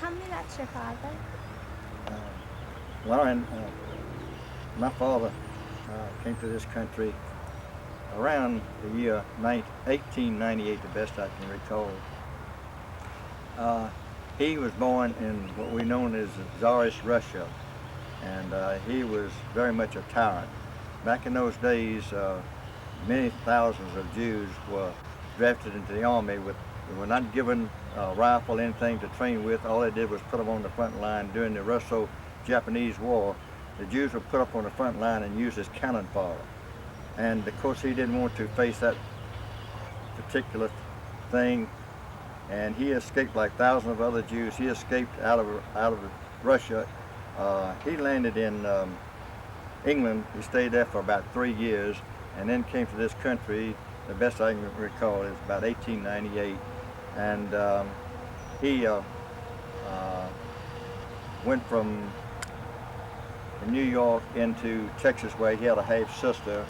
Tell me about your father. Lauren, my father came to this country around the year 1898, the best I can recall. He was born in what we know as Tsarist Russia, and he was very much a tyrant. Back in those days, many thousands of Jews were drafted into the army. They were not given a rifle, anything to train with. All they did was put them on the front line. During the Russo-Japanese War, the Jews were put up on the front line and used as cannon fodder. And of course, he didn't want to face that particular thing, and he escaped like thousands of other Jews. He escaped out of Russia. He landed in England. He stayed there for about 3 years, and then came to this country. The best I can recall is about 1898, and he went from New York into Texas, where he had a half sister,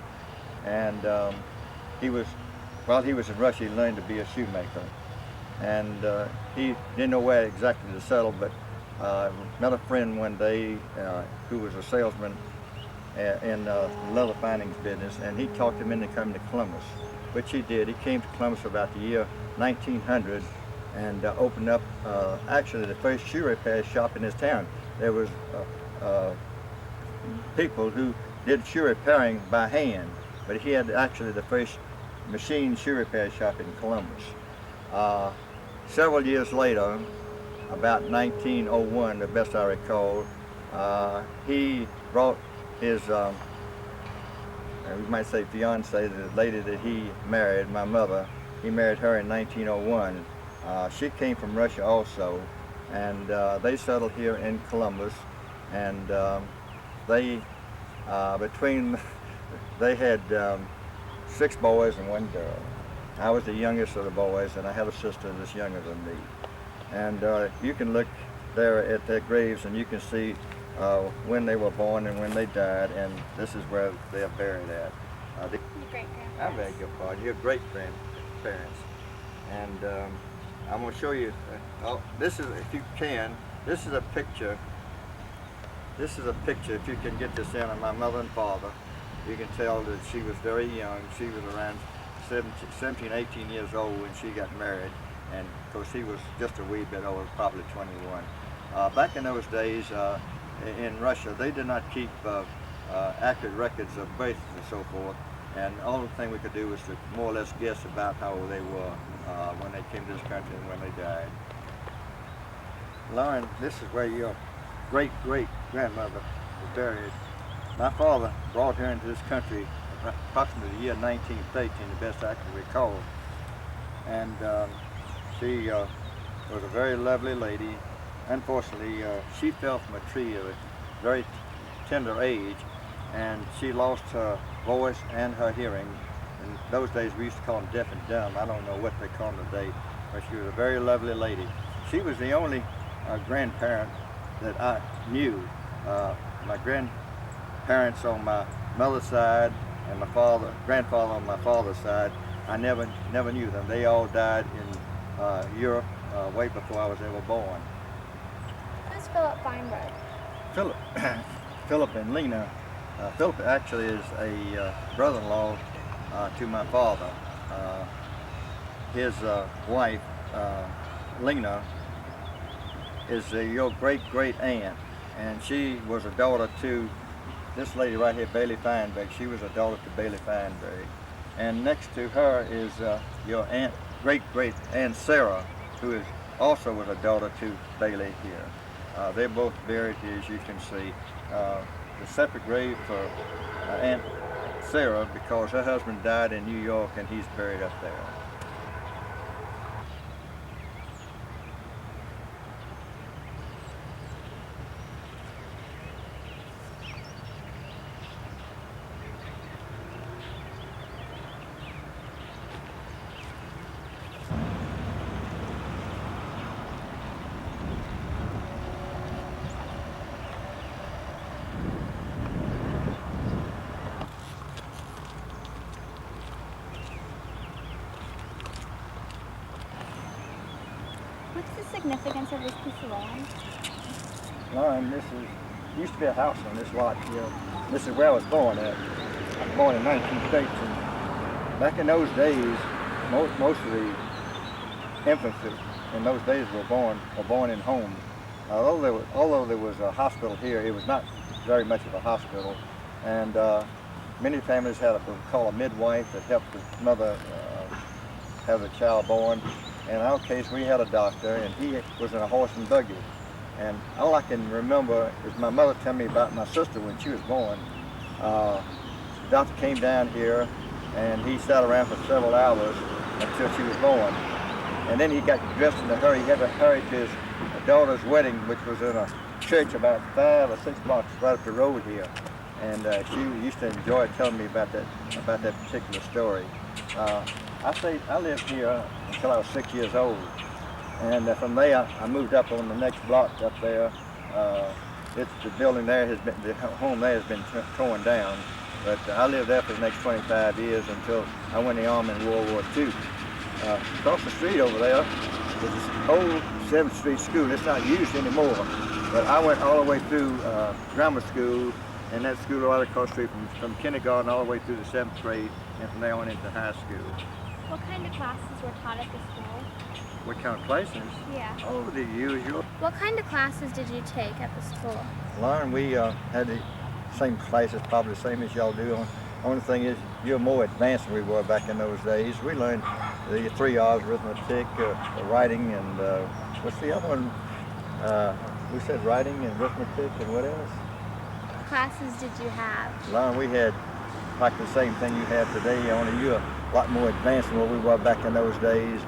and while he was in Russia, he learned to be a shoemaker, and he didn't know where exactly to settle, but met a friend one day who was a salesman in the leather findings business, and he talked him into coming to Columbus, which he did. He came to Columbus about the year 1900 and opened up actually the first shoe repair shop in his town. There was people who did shoe repairing by hand, but he had actually the first machine shoe repair shop in Columbus. Several years later, about 1901, the best I recall, he brought his, we might say fiancée, the lady that he married, my mother. He married her in 1901. She came from Russia also, and they settled here in Columbus, and they had 6 boys and 1 girl. I was the youngest of the boys, and I have a sister that's younger than me. And you can look there at their graves, and you can see when they were born and when they died, and this is where they are buried at. Your great-grandparents. I beg your pardon, your great-grandparents. And I'm going to show you, this is, if you can, this is a picture. This is a picture, if you can get this in, of my mother and father. You can tell that she was very young. She was around 17, 18 years old when she got married, and of course he was just a wee bit older, probably 21. Back in those days in Russia, they did not keep accurate records of births and so forth, and the only thing we could do was to more or less guess about how old they were when they came to this country and when they died. Lauren, this is where your great-great-grandmother was buried. My father brought her into this country approximately the year 1913, the best I can recall. And she was a very lovely lady. Unfortunately, she fell from a tree at a very tender age, and she lost her voice and her hearing. In those days, we used to call them deaf and dumb. I don't know what they call them today, but she was a very lovely lady. She was the only grandparent that I knew. My grandparents on my mother's side and my grandfather on my father's side, I never knew them. They all died in Europe way before I was ever born. Who's Philip Feinberg? Philip and Lena. Philip actually is a brother-in-law to my father. His wife, Lena, is your great-great-aunt, and she was a daughter to this lady right here, Bailey Feinberg. She was a daughter to Bailey Feinberg. And next to her is your great-great-aunt Sarah, who also was a daughter to Bailey here. They're both buried here, as you can see. The separate grave for Aunt Sarah, because her husband died in New York and he's buried up there. significance of this piece of land? Lauren, used to be a house on this lot here. This is where I was born at. I was born in 1913. Back in those days, most of the infants in those days were born in homes. Although there was a hospital here, it was not very much of a hospital, and many families had what we call a midwife that helped the mother have the child born. In our case, we had a doctor, and he was in a horse and buggy. And all I can remember is my mother telling me about my sister when she was born. The doctor came down here, and he sat around for several hours until she was born. And then he got dressed in a hurry. He had to hurry to his daughter's wedding, which was in a church about 5 or 6 blocks right up the road here. And she used to enjoy telling me about that particular story. I lived here until I was 6 years old. And from there, I moved up on the next block up there. The building there the home there has been torn down. But I lived there for the next 25 years until I went in the Army in World War II. Across the street over there is this old 7th Street school. It's not used anymore. But I went all the way through grammar school, and that school right across the street from kindergarten all the way through the 7th grade, and from there on into high school. What kind of classes were taught at the school? What kind of classes? Yeah. Oh, the usual. What kind of classes did you take at the school? Lauren, we had the same classes, probably the same as y'all do. Only thing is, you're more advanced than we were back in those days. We learned the 3 R's, arithmetic, writing, and what's the other one? We said writing and arithmetic, and what else? What classes did you have? Lauren, we had like the same thing you have today, only you're a lot more advanced than what we were back in those days.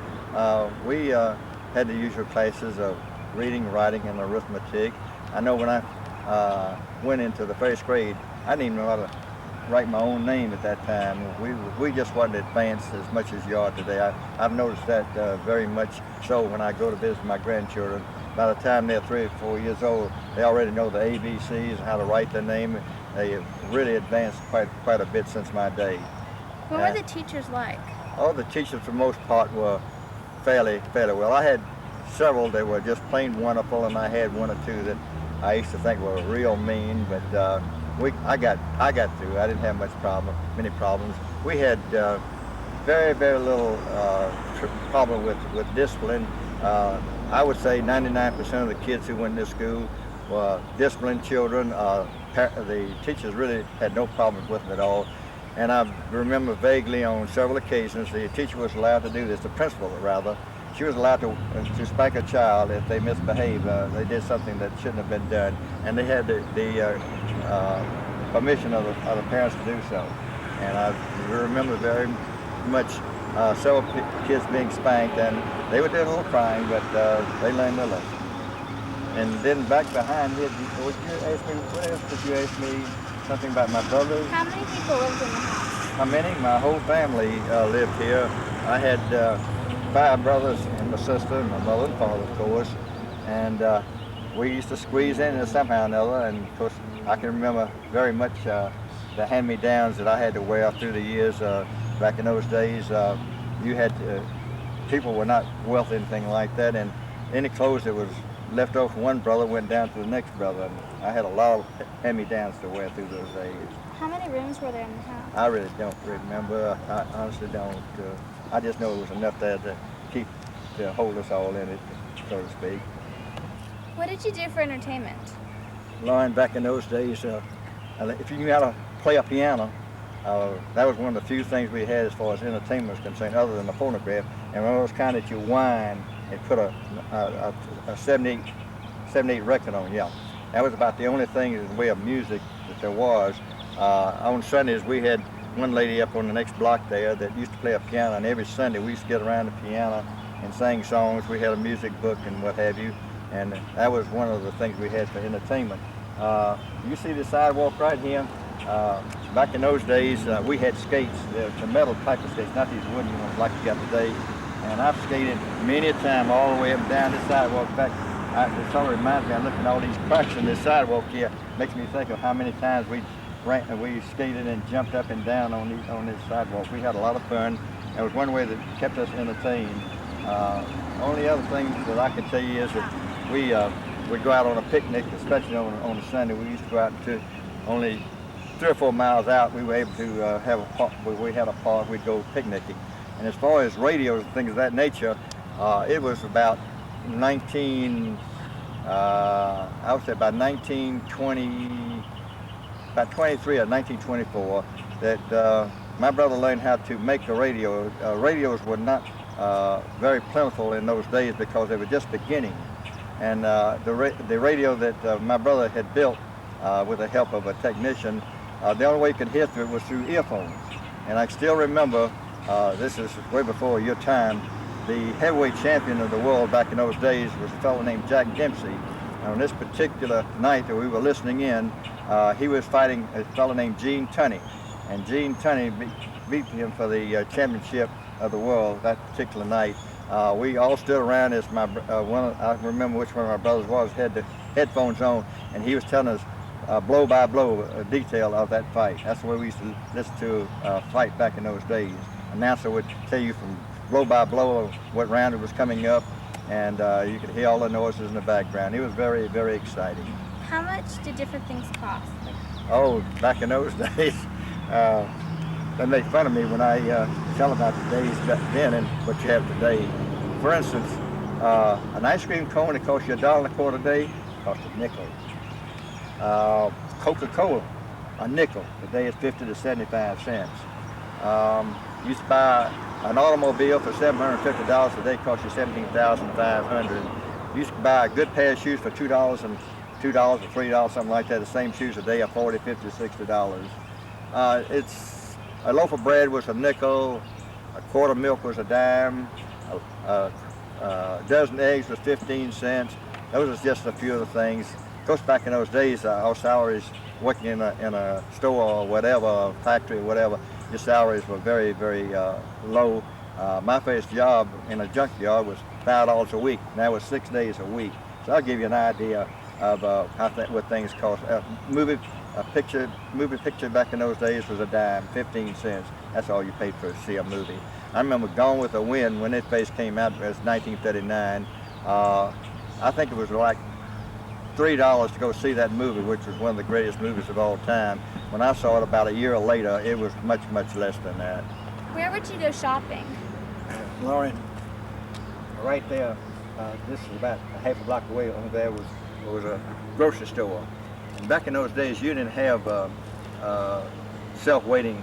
We had the usual classes of reading, writing, and arithmetic. I know when I went into the 1st grade, I didn't even know how to write my own name at that time. We just wasn't advanced as much as you are today. I've noticed that very much so when I go to visit my grandchildren. By the time they're 3 or 4 years old, they already know the ABCs and how to write their name. They have really advanced quite a bit since my day. What were the teachers like? Oh, the teachers for the most part were fairly well. I had several that were just plain wonderful, and I had 1 or 2 that I used to think were real mean, but I got through. I didn't have many problems. We had very little problem with discipline. I would say 99% of the kids who went to school were disciplined children. The teachers really had no problems with them at all. And I remember vaguely on several occasions the teacher was allowed to do this, the principal rather. She was allowed to spank a child if they misbehaved. They did something that shouldn't have been done, and they had the permission of the parents to do so. And I remember very much several kids being spanked, and they were doing a little crying, but they learned their lesson. And then back behind here, what else did you ask me? Something about my brothers? How many people lived in the house? How many? My whole family lived here. I had 5 brothers and my sister, and my mother and father, of course. And we used to squeeze in somehow or another. And of course, I can remember very much the hand-me-downs that I had to wear through the years. Back in those days, people were not wealthy, anything like that, and any clothes that was left over from one brother went down to the next brother. And I had a lot of hand-me-downs to wear through those days. How many rooms were there in the house? I really don't remember. I honestly don't. I just know it was enough there to hold us all in it, so to speak. What did you do for entertainment? Lauren, back in those days, if you knew how to play a piano, that was one of the few things we had as far as entertainment was concerned, other than the phonograph. And one of those kind that you wind and put a 78 record on, yeah. That was about the only thing in the way of music that there was. On Sundays, we had one lady up on the next block there that used to play a piano, and every Sunday we used to get around the piano and sing songs. We had a music book and what have you, and that was one of the things we had for entertainment. You see the sidewalk right here? Back in those days, we had skates, the metal type of skates, not these wooden ones like you got today. And I've skated many a time all the way up and down this sidewalk. In fact, it sort of reminds me, I'm looking at all these cracks in this sidewalk here. Makes me think of how many times we skated and jumped up and down on this sidewalk. We had a lot of fun. It was one way that kept us entertained. Only other thing that I can tell you is that we go out on a picnic, especially on a Sunday. We used to go out to only 3 or 4 miles out. We were able to have a park. We had a park. We'd go picnicking. And as far as radios and things of that nature, it was about 19. I would say about 1920, about 23 or 1924, that my brother learned how to make a radio. Radios were not very plentiful in those days because they were just beginning. And the radio that my brother had built with the help of a technician, the only way you could hear through it was through earphones. And I still remember, this is way before your time, the heavyweight champion of the world back in those days was a fellow named Jack Dempsey. And on this particular night that we were listening in, he was fighting a fellow named Gene Tunney. And Gene Tunney beat him for the championship of the world that particular night. We all stood around as I remember which one of my brothers was, had the headphones on, and he was telling us blow by blow detail of that fight. That's the way we used to listen to fight back in those days. Announcer would tell you from blow by blow of what round it was coming up, and you could hear all the noises in the background. It was very, very exciting. How much did different things cost? Oh, back in those days, they make fun of me when I tell about the days back then and what you have today. For instance, an ice cream cone that cost you $1.25 a day cost a nickel. Coca-Cola, a nickel. Today it's 50 to 75 cents. Used to buy an automobile for $750 a day, cost you $17,500. Used to buy a good pair of shoes for $2 or $3, something like that. The same shoes today are $40, $50, $60. It's a loaf of bread was a nickel, a quart of milk was a dime, a dozen eggs was 15 cents. Those are just a few of the things. Of course, back in those days, our salaries working in a store or whatever, a factory or whatever, your salaries were very, very low. My first job in a junkyard was $5 a week. That was 6 days a week. So I'll give you an idea of what things cost. Movie picture back in those days was a dime, 15 cents. That's all you paid for to see a movie. I remember Gone with the Wind when it first came out. It was 1939. I think it was like $3 to go see that movie, which was one of the greatest movies of all time. When I saw it about a year later, it was much, much less than that. Where would you go shopping? Lauren, right there, this is about a half a block away. Over there was a grocery store. And back in those days, you didn't have self-waiting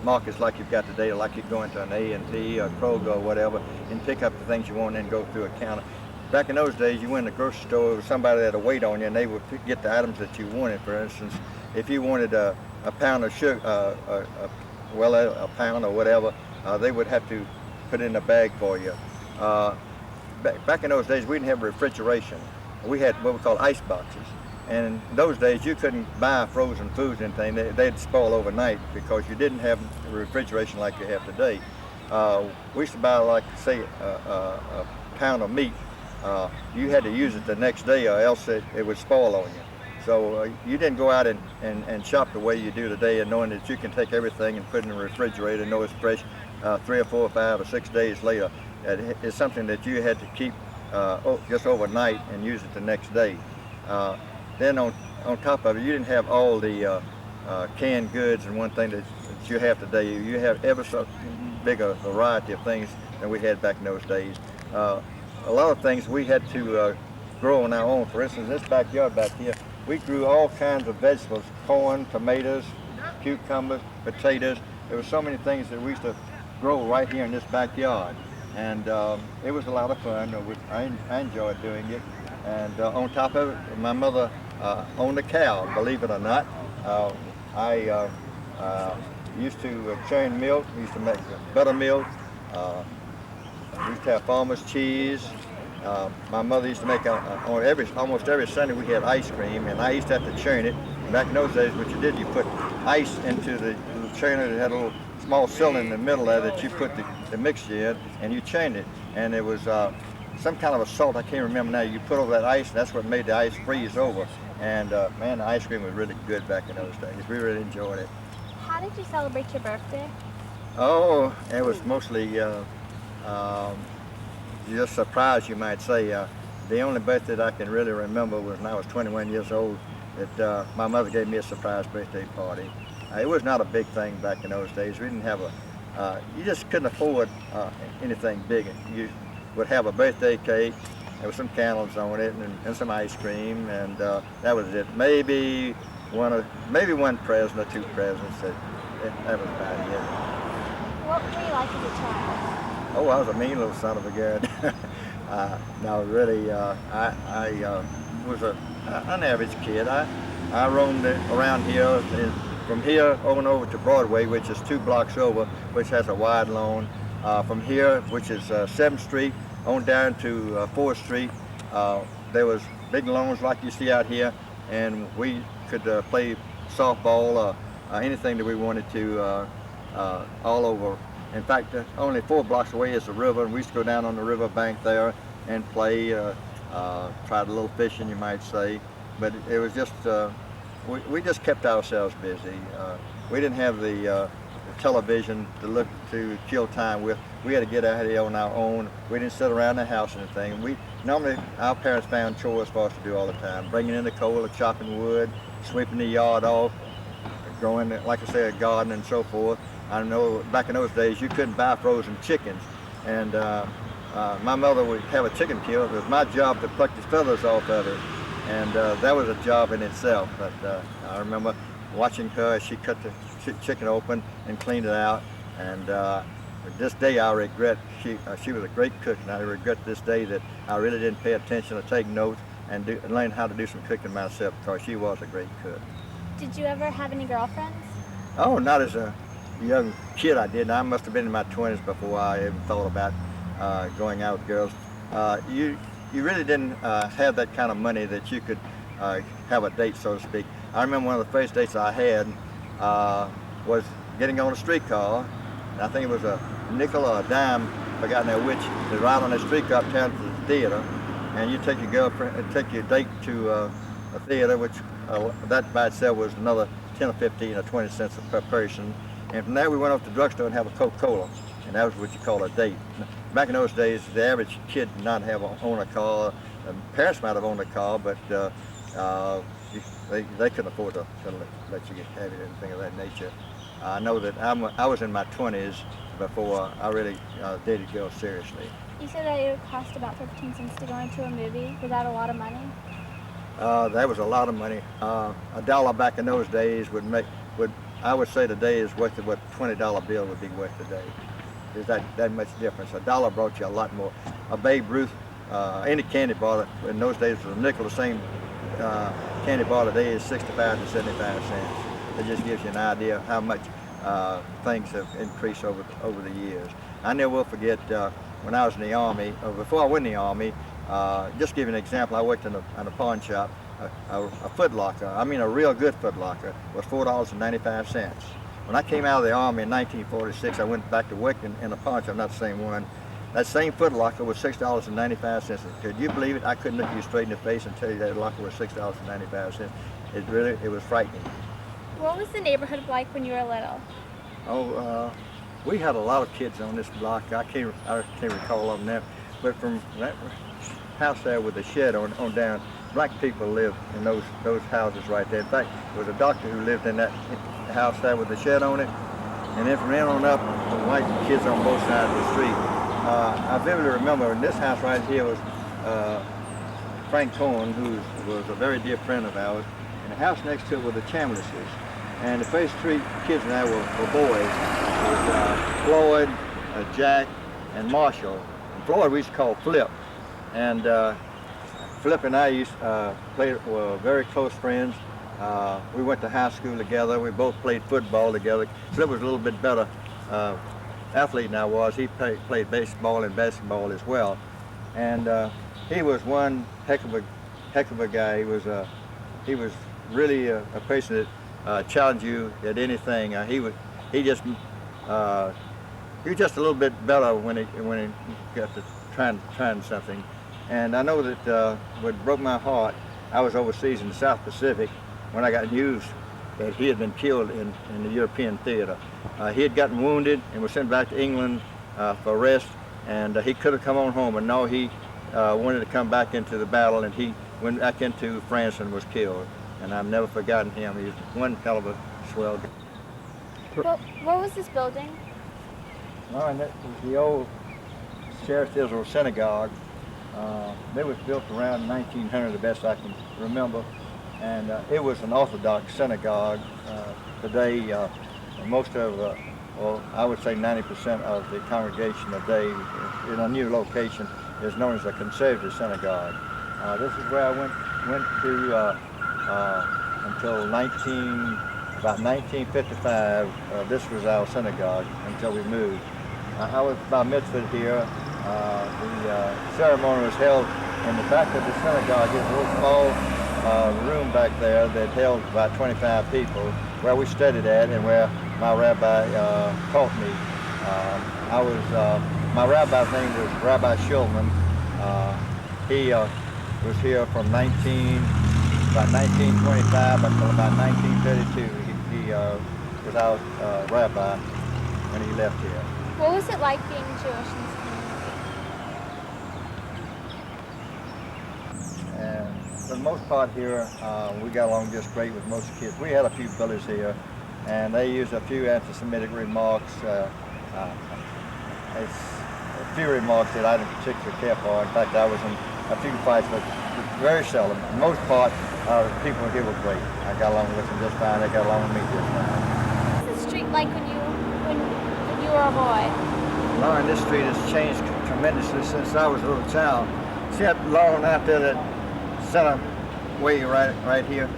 markets like you've got today, like you go into an A&P or Kroger or whatever and pick up the things you want and then go through a counter. Back in those days, you went in the grocery store, there was somebody that would wait on you, and they would get the items that you wanted. For instance, if you wanted a pound of sugar, a pound or whatever, they would have to put it in a bag for you. Back in those days, we didn't have refrigeration. We had what we call ice boxes. And in those days, you couldn't buy frozen foods and anything. They'd spoil overnight because you didn't have refrigeration like you have today. We used to buy, like, say, a pound of meat. You had to use it the next day or else it would spoil on you. So you didn't go out and shop the way you do today, and knowing that you can take everything and put it in the refrigerator and know it's fresh 3 or 4 or 5 or 6 days later. It's something that you had to keep just overnight and use it the next day. Then on top of it, you didn't have all the canned goods and one thing that you have today. You have ever so big a variety of things than we had back in those days. A lot of things we had to grow on our own. For instance, this backyard back here, we grew all kinds of vegetables: corn, tomatoes, cucumbers, potatoes. There were so many things that we used to grow right here in this backyard, and it was a lot of fun. I enjoyed doing it. And on top of it, my mother owned a cow, believe it or not. I used to churn milk, used to make buttermilk. We used to have farmer's cheese. My mother used to make, almost every Sunday we had ice cream, and I used to have to churn it. Back in those days, what you did, you put ice into the churner that had a little small cylinder in the middle there that you put the mixture in, and you churned it. And it was some kind of a salt, I can't remember now. You put over that ice, and that's what made the ice freeze over. And man, the ice cream was really good back in those days. We really enjoyed it. How did you celebrate your birthday? Oh, it was mostly just surprised, you might say. The only birthday that I can really remember was when I was 21 years old, that my mother gave me a surprise birthday party. It was not a big thing back in those days. We didn't have you just couldn't afford anything big. You would have a birthday cake, there was some candles on it, and some ice cream, and that was it. Maybe one present or two presents. That was about it. What were you like as a child? Oh, I was a mean little son of a gun. No, really, I was an average kid. I roamed around here, from here on over to Broadway, which is 2 blocks over, which has a wide lawn. From here, which is 7th Street, on down to 4th Street, there was big lawns like you see out here, and we could play softball or anything that we wanted to all over. In fact, only 4 blocks away is the river, and we used to go down on the river bank there and play, tried a little fishing, you might say. But it was just, we just kept ourselves busy. We didn't have the television to kill time with. We had to get out here on our own. We didn't sit around the house or anything. Normally, our parents found chores for us to do all the time, bringing in the coal, chopping wood, sweeping the yard off, growing, like I say, a garden and so forth. I know back in those days you couldn't buy frozen chickens, and my mother would have a chicken kill. It was my job to pluck the feathers off of it, and that was a job in itself. But I remember watching her as she cut the chicken open and cleaned it out, and this day I regret, she was a great cook, and I regret this day that I really didn't pay attention or take notes and learn how to do some cooking myself, because she was a great cook. Did you ever have any girlfriends? Oh, not as a young kid I didn't. I must have been in my 20s before I even thought about going out with girls. You really didn't have that kind of money that you could have a date, so to speak. I remember one of the first dates I had was getting on a streetcar. I think it was a nickel or a dime, I forgot now which, to ride on a streetcar uptown to the theater, and you take your girlfriend, take your date to a theater, which that by itself was another 10 or 15 or 20 cents per person. And from there we went off to the drugstore and have a Coca-Cola, and that was what you call a date. Back in those days, the average kid did not own a car. Parents might have owned a car, but they couldn't afford to let you have it, anything of that nature. I know that I was in my 20s before I really dated girls seriously. You said that it would cost about 15 cents to go into a movie. Was that a lot of money? That was a lot of money. $1 back in those days I would say today is worth what a $20 bill would be worth today. There's that much difference. $1 brought you a lot more. A Babe Ruth, any candy bar in those days was a nickel. The same candy bar today is 65 to 75 cents. It just gives you an idea of how much things have increased over the years. I never will forget when I was in the Army, or before I went in the Army, just to give you an example, I worked in a pawn shop. A Foot Locker, I mean a real good Foot Locker, was $4.95. When I came out of the Army in 1946, I went back to work in a pawn shop, not the same one. That same Foot Locker was $6.95. Could you believe it? I couldn't look you straight in the face and tell you that locker was $6.95. It was frightening. What was the neighborhood like when you were little? Oh, we had a lot of kids on this block. I can't recall them now, but from that house there with the shed on down, black people lived in those houses right there. In fact, there was a doctor who lived in that house there with the shed on it, and then from then on up, the white kids on both sides of the street. I vividly remember in this house right here was Frank Cohen, who was a very dear friend of ours, and the house next to it were the Chamblises. And the first 3 kids in there were boys. It was Floyd, Jack, and Marshall. And Floyd we used to call Flip. And Flip and I were very close friends. We went to high school together. We both played football together. Flip was a little bit better athlete than I was. He played baseball and basketball as well. And he was one heck of a guy. He was really a person that challenged you at anything. He was just a little bit better when he got to trying something. And I know that what broke my heart, I was overseas in the South Pacific when I got news that he had been killed in the European theater. He had gotten wounded and was sent back to England for rest, and he could have come on home, but no, he wanted to come back into the battle, and he went back into France and was killed. And I've never forgotten him. He was one hell of a swell guy. Well, what was this building? Lauren, that was the old Sheriff Israel Synagogue. It was built around 1900, the best I can remember, and it was an Orthodox synagogue. Today, most of, well, I would say 90% of the congregation today in a new location is known as a conservative synagogue. This is where I went to until about 1955. This was our synagogue until we moved. I was bar mitzvah here. The ceremony was held in the back of the synagogue. There's a little small room back there that held about 25 people, where we studied at and where my rabbi taught me. My rabbi's name was Rabbi Shulman. He was here from about 1925 until about 1932. He was our rabbi when he left here. What was it like being Jewish in this community? And for the most part here, we got along just great with most kids. We had a few bullies here, and they used a few anti-Semitic remarks. A few remarks that I didn't particularly care for. In fact, I was in a few fights, but very seldom. For the most part, people here were great. I got along with them just fine. They got along with me just fine. What was the street like when you were a boy? Lauren, this street has changed tremendously since I was a little child. See that lawn out there, that center way right here?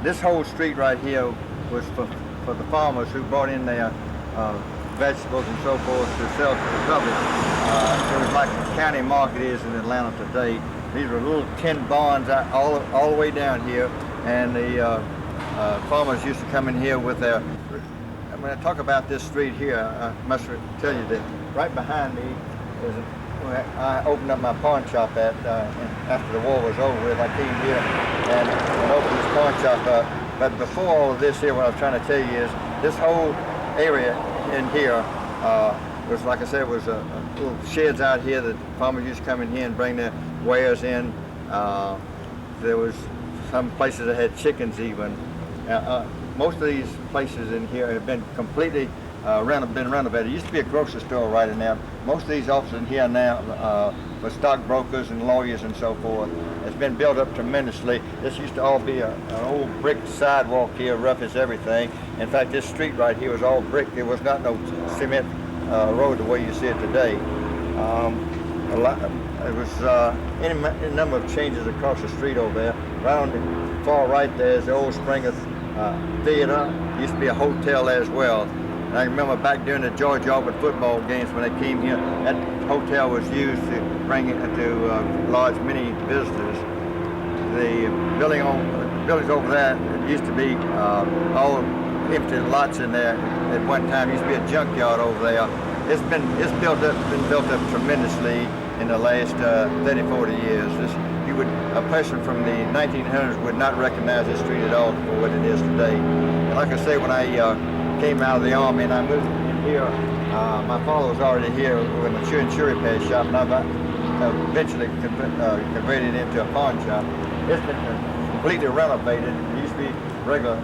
This whole street right here was for the farmers who brought in their vegetables and so forth to sell to the public. It was like the county market is in Atlanta today. These were little tin barns all the way down here, and the farmers used to come in here with their. When I talk about this street here, I must tell you that right behind me is I opened up my pawn shop after the war was over with. I came here and opened this pawn shop up. But before all of this here, what I was trying to tell you is this whole area in here was, like I said, was little sheds out here that farmers used to come in here and bring their wares in. There was some places that had chickens even. Most of these places in here have been completely been renovated. It used to be a grocery store right in there. Most of these offices in here now for stockbrokers and lawyers and so forth. It's been built up tremendously. This used to all be an old brick sidewalk here, rough as everything. In fact, this street right here was all brick. There was not no cement road the way you see it today. It was any number of changes across the street over there. Right on the far right there is the old Springer Theater. It used to be a hotel there as well. And I remember back during the Georgia-Auburn football games when they came here, that hotel was used to bring it to lodge many visitors. The buildings over there used to be all empty lots in there at one time. It used to be a junkyard over there. It's been built up tremendously in the last 30, 40 years. A person from the 1900s would not recognize this street at all for what it is today. And like I say, when I came out of the Army and I moved in here, my father was already here with a insurance repair shop, and I eventually converted it into a pawn shop. It's been completely renovated. There used to be regular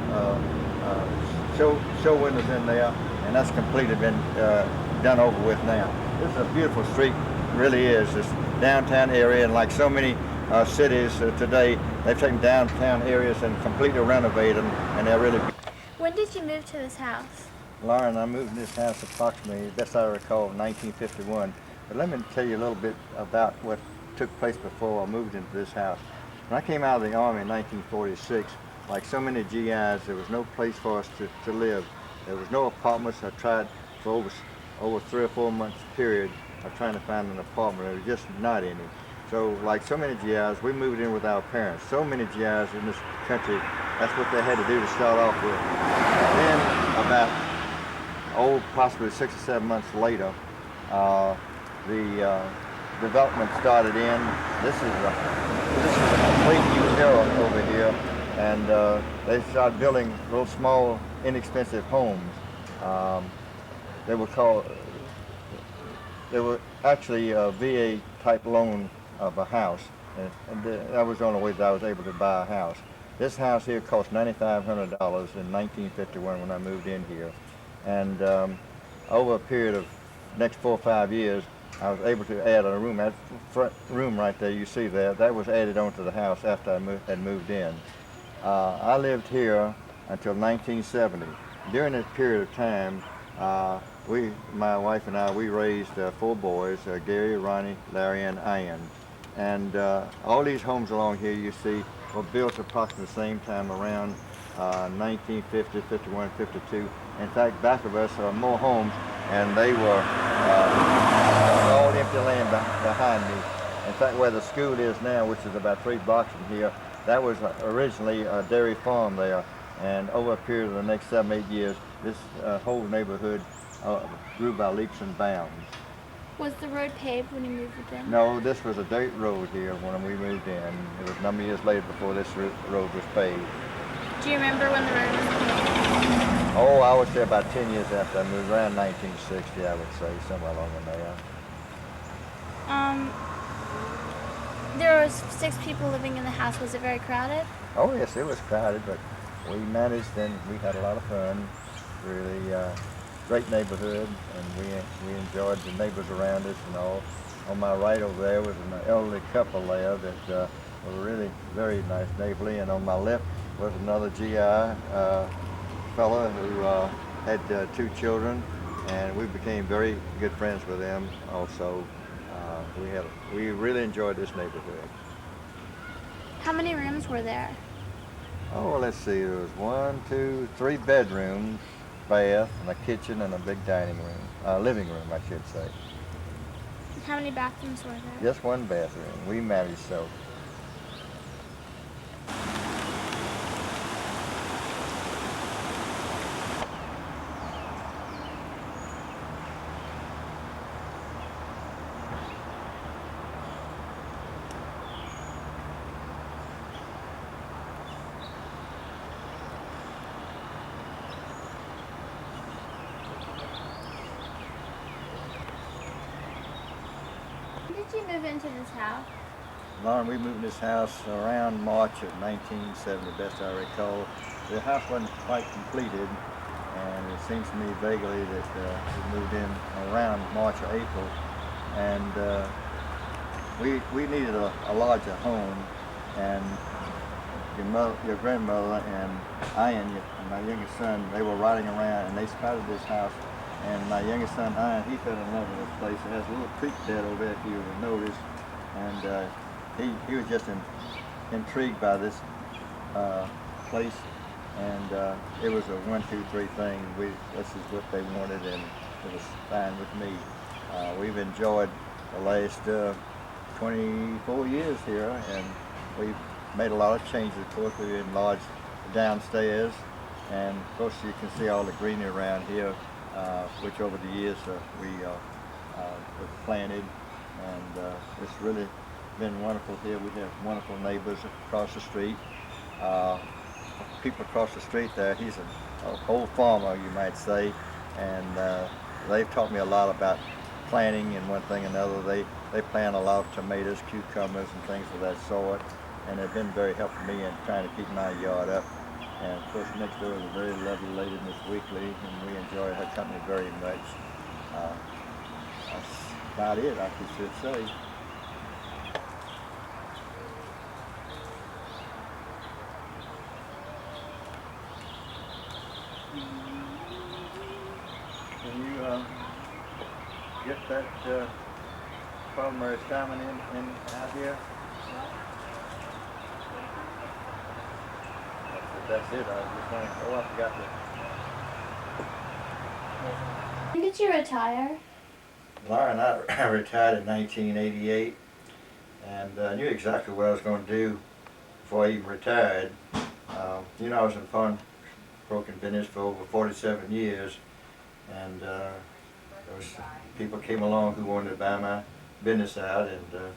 show windows in there, and that's completely been done over with now. This is a beautiful street, really is. This downtown area, and like so many cities today, they've taken downtown areas and completely renovated them, and they're really. When did you move to this house? Lauren, I moved in this house approximately, best I recall, 1951. But let me tell you a little bit about what took place before I moved into this house. When I came out of the Army in 1946, like so many GIs, there was no place for us to live. There was no apartments. I tried for over 3 or 4 months period of trying to find an apartment. There was just not any. So like so many GIs, we moved in with our parents. So many GIs in this country, that's what they had to do to start off with. And then about, possibly 6 or 7 months later, the development started in. This is a complete new era over here. And they started building little small, inexpensive homes. They were actually a VA type loan of a house, that was the only way that I was able to buy a house. This house here cost $9,500 in 1951 when I moved in here, and over a period of next 4 or 5 years, I was able to add a room. That front room right there, you see there, that was added onto the house after I had moved in. I lived here until 1970. During that period of time, my wife and I, we raised 4 boys, Gary, Ronnie, Larry, and Ian. And all these homes along here you see were built approximately the same time, around 1950, 51, 52. In fact, back of us are more homes, and they were all empty land behind me. In fact, where the school is now, which is about 3 blocks from here, that was originally a dairy farm there. And over a period of the next 7, 8 years, this whole neighborhood grew by leaps and bounds. Was the road paved when you moved in? No, this was a dirt road here when we moved in. It was a number of years later before this road was paved. Do you remember when the road was paved? Oh, I would say about 10 years after I moved, around 1960, I would say, somewhere along in there. There was 6 people living in the house. Was it very crowded? Oh yes, it was crowded, but we managed and we had a lot of fun. Really great neighborhood, and we enjoyed the neighbors around us and all. On my right over there was an elderly couple there that were really very nice, neighborly, and on my left was another GI fella who had 2 children, and we became very good friends with them also. We really enjoyed this neighborhood. How many rooms were there? Oh, well, let's see, there was 1, 2, 3 bedrooms, bath, and a kitchen, and a big dining room, living room, I should say. How many bathrooms were there? Just 1 bathroom. We managed so. When did you move into this house? Lauren, we moved in this house around March of 1970, best I recall. The house wasn't quite completed, and it seems to me vaguely that we moved in around March or April, and we needed a larger home, and your grandmother and Ian, my youngest son, they were riding around and they spotted this house, and my youngest son Ian, he fell in love with this place. It has a little creek bed over there, if you would notice, and he was just intrigued by this place, and it was a 1, 2, 3 thing. This is what they wanted, and it was fine with me. We've enjoyed the last 24 years here, and we've made a lot of changes. Of course, we enlarged downstairs, and of course you can see all the greenery around here, which over the years we planted, and it's really been wonderful here. We have wonderful neighbors across the street. People across the street there, he's an old farmer, you might say, and they've taught me a lot about planting and one thing and another. They plant a lot of tomatoes, cucumbers, and things of that sort, and they've been very helpful to me in trying to keep my yard up. And of course, next door is a very lovely lady, Miss Weekly, and we enjoy her company very much. That's about it, I should say. Can you get that primary salmon in out here? That's it. I was just saying, oh, I forgot to. When did you retire? Lauren, I retired in 1988, and I knew exactly what I was going to do before I even retired. You know, I was in pawnbroking business for over 47 years, and people came along who wanted to buy my business out, and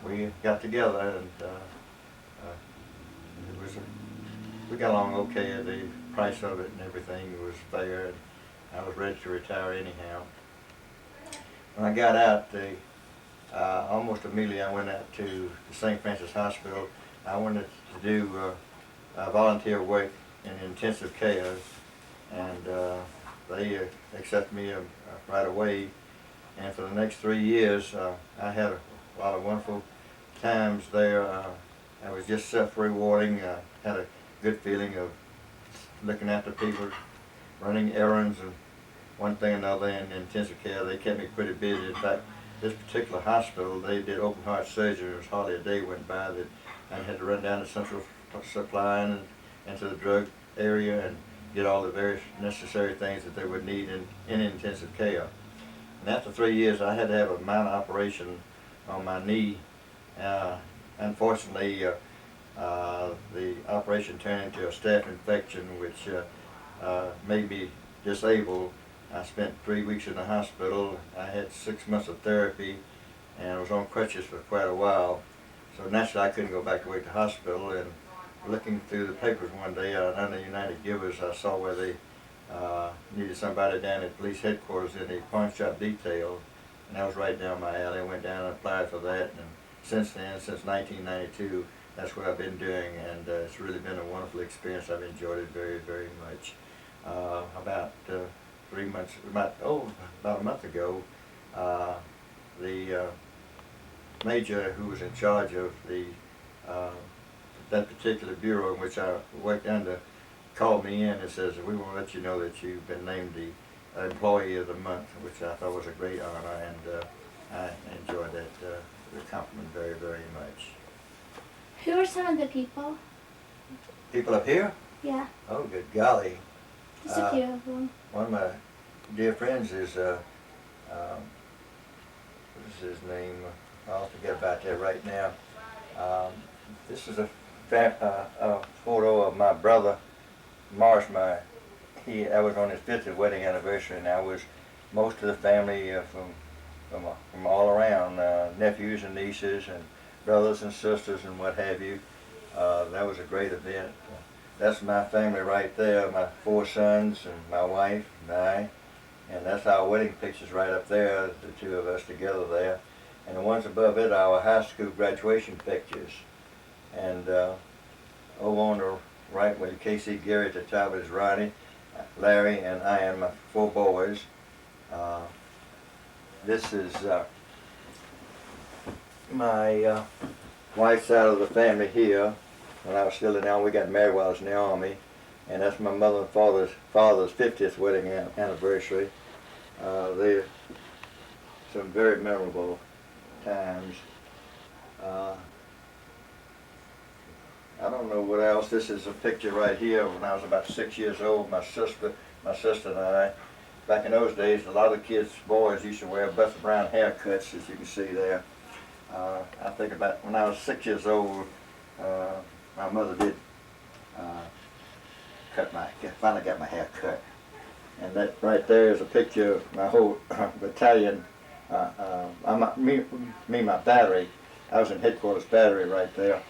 we got together, and we got along okay. The price of it and everything was fair, and I was ready to retire anyhow. when I got out, almost immediately I went out to the St. Francis Hospital. I wanted to do volunteer work in intensive care, and they accepted me right away. And for the next 3 years, I had a lot of wonderful times there. I was just self-rewarding. Had a good feeling of looking after people, running errands, and one thing or another in intensive care. They kept me pretty busy. In fact, this particular hospital, they did open heart surgery. There was hardly a day went by that I had to run down to Central Supply and into the drug area and get all the various necessary things that they would need in intensive care. And after 3 years, I had to have a minor operation on my knee. Unfortunately, the operation turned into a staph infection, which made me disabled. I spent 3 weeks in the hospital. I had 6 months of therapy, and I was on crutches for quite a while. So naturally, I couldn't go back to work at the hospital. And looking through the papers one day under United Givers, I saw where they needed somebody down at police headquarters in the pawn shop detail, and that was right down my alley. I went down and applied for that, and since then, since 1992, that's what I've been doing, and it's really been a wonderful experience. I've enjoyed it very, very much. About 3 months, about a month ago, the major who was in charge of the that particular bureau in which I worked under called me in and says, "We want to let you know that you've been named the Employee of the Month," which I thought was a great honor, and I enjoyed that the compliment very, very much. Who are some of the people? People up here? Yeah. Oh, good golly. Just a few of them. One of my dear friends is, what is his name? I'll forget about that right now. This is a photo of my brother, Morris. I was on his 50th wedding anniversary, and I was most of the family from all around, nephews and nieces and brothers and sisters and what have you. That was a great event. That's my family right there, my 4 sons and my wife and I. And that's our wedding pictures right up there, the 2 of us together there. And the ones above it are our high school graduation pictures. And over on the right with Casey, Gary at the top is Ronnie, Larry, and I and my 4 boys. This is my wife's side of the family here. When I was still in the Army, we got married while I was in the Army, and that's my mother and father's 50th wedding anniversary. They're some very memorable times. I don't know what else. This is a picture right here when I was about 6 years old. My sister and I. Back in those days, a lot of kids, boys, used to wear Buster Brown haircuts, as you can see there. I think about when I was 6 years old, my mother did finally got my hair cut. And that right there is a picture of my whole battalion. Me and my battery. I was in headquarters battery right there.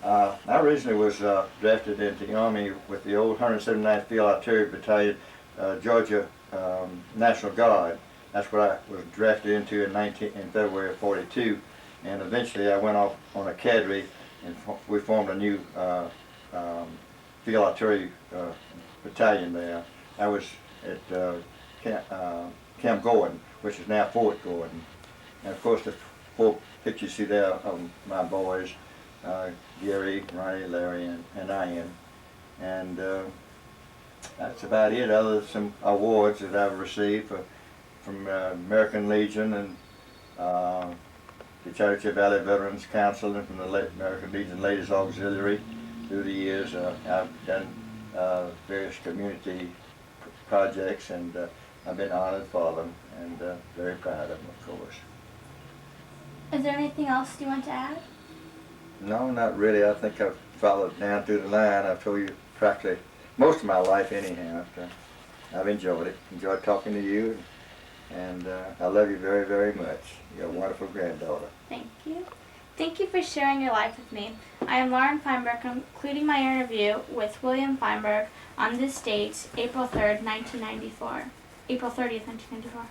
I originally was drafted into the Army with the old 179th Field Artillery Battalion, Georgia National Guard. That's what I was drafted into in February of '42. And eventually I went off on a cadre, and we formed a new Field Artillery Battalion there. I was at Camp Gordon, which is now Fort Gordon. And of course the 4 pictures you see there of my boys, Gary, Ronnie, Larry, and Ian. And that's about it, other than some awards that I've received from American Legion and the Chattahoochee Valley Veterans Council and from the American Legion Ladies Auxiliary. Through the years, I've done various community projects, and I've been honored for them, and very proud of them, of course. Is there anything else you want to add? No, not really. I think I've followed down through the line. I've told you practically most of my life anyhow. I've enjoyed it. Enjoyed talking to you, and I love you very, very much. You're a wonderful granddaughter. Thank you. Thank you for sharing your life with me. I am Lauren Feinberg, concluding my interview with William Feinberg on this date, April 3rd, 1994. April 30th, 1994.